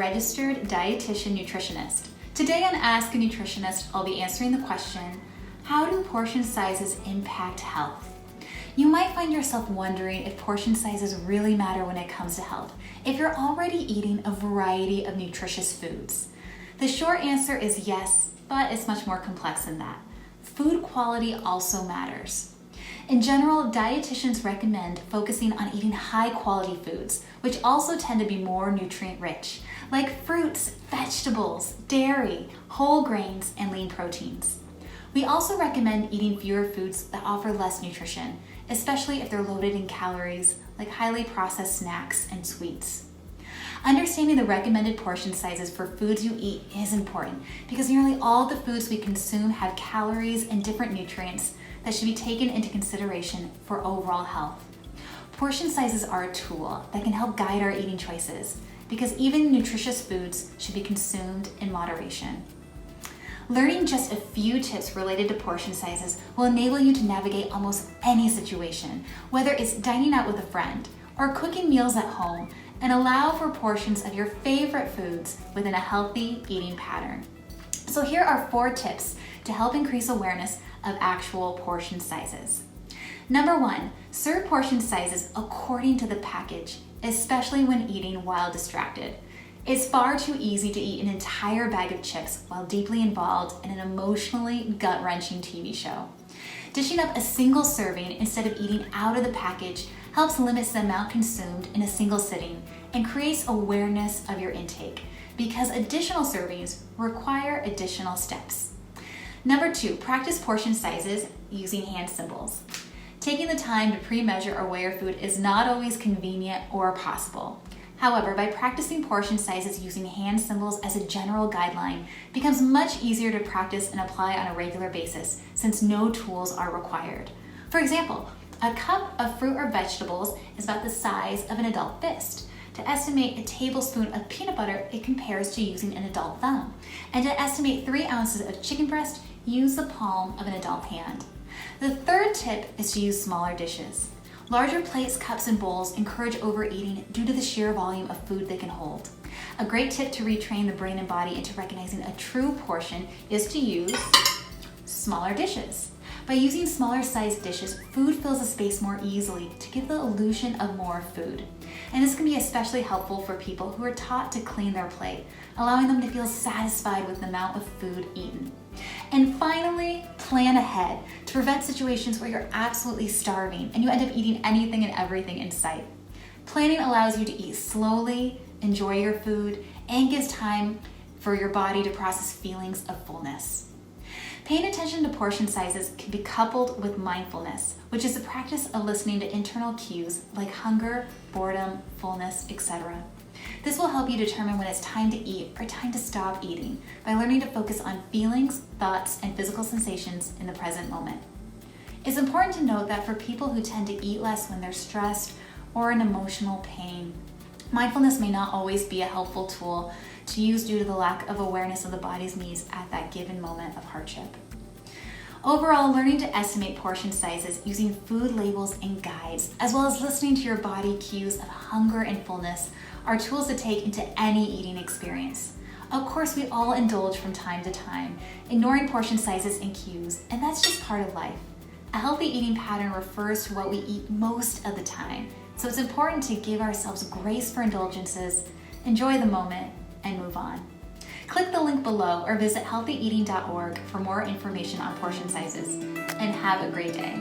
registered dietitian nutritionist. Today on Ask a Nutritionist, I'll be answering the question, how do portion sizes impact health? You might find yourself wondering if portion sizes really matter when it comes to health, if you're already eating a variety of nutritious foods. The short answer is yes, but it's much more complex than that. Food quality also matters. In general, dietitians recommend focusing on eating high-quality foods, which also tend to be more nutrient-rich, like fruits, vegetables, dairy, whole grains, and lean proteins. We also recommend eating fewer foods that offer less nutrition, especially if they're loaded in calories, like highly processed snacks and sweets. Understanding the recommended portion sizes for foods you eat is important because nearly all the foods we consume have calories and different nutrients that should be taken into consideration for overall health. Portion sizes are a tool that can help guide our eating choices because even nutritious foods should be consumed in moderation. Learning just a few tips related to portion sizes will enable you to navigate almost any situation, whether it's dining out with a friend or cooking meals at home, and allow for portions of your favorite foods within a healthy eating pattern. So here are 4 tips to help increase awareness of actual portion sizes. Number 1, serve portion sizes according to the package, especially when eating while distracted. It's far too easy to eat an entire bag of chips while deeply involved in an emotionally gut-wrenching TV show. Dishing up a single serving instead of eating out of the package helps limit the amount consumed in a single sitting and creates awareness of your intake because additional servings require additional steps. Number 2, practice portion sizes using hand symbols. Taking the time to pre-measure or weigh your food is not always convenient or possible. However, by practicing portion sizes using hand symbols as a general guideline, it becomes much easier to practice and apply on a regular basis since no tools are required. For example, a cup of fruit or vegetables is about the size of an adult fist. To estimate a tablespoon of peanut butter, it compares to using an adult thumb. And to estimate 3 ounces of chicken breast, use the palm of an adult hand. The third tip is to use smaller dishes. Larger plates, cups, and bowls encourage overeating due to the sheer volume of food they can hold. A great tip to retrain the brain and body into recognizing a true portion is to use smaller dishes. By using smaller sized dishes, food fills the space more easily to give the illusion of more food. And this can be especially helpful for people who are taught to clean their plate, allowing them to feel satisfied with the amount of food eaten. And finally, plan ahead to prevent situations where you're absolutely starving and you end up eating anything and everything in sight. Planning allows you to eat slowly, enjoy your food, and gives time for your body to process feelings of fullness. Paying attention to portion sizes can be coupled with mindfulness, which is the practice of listening to internal cues like hunger, boredom, fullness, etc. This will help you determine when it's time to eat or time to stop eating by learning to focus on feelings, thoughts, and physical sensations in the present moment. It's important to note that for people who tend to eat less when they're stressed or in emotional pain, mindfulness may not always be a helpful tool to use due to the lack of awareness of the body's needs at that given moment of hardship. Overall, learning to estimate portion sizes using food labels and guides, as well as listening to your body cues of hunger and fullness, are tools to take into any eating experience. Of course, we all indulge from time to time, ignoring portion sizes and cues, and that's just part of life. A healthy eating pattern refers to what we eat most of the time, so it's important to give ourselves grace for indulgences, enjoy the moment, and move on. Click the link below or visit healthyeating.org for more information on portion sizes, and have a great day.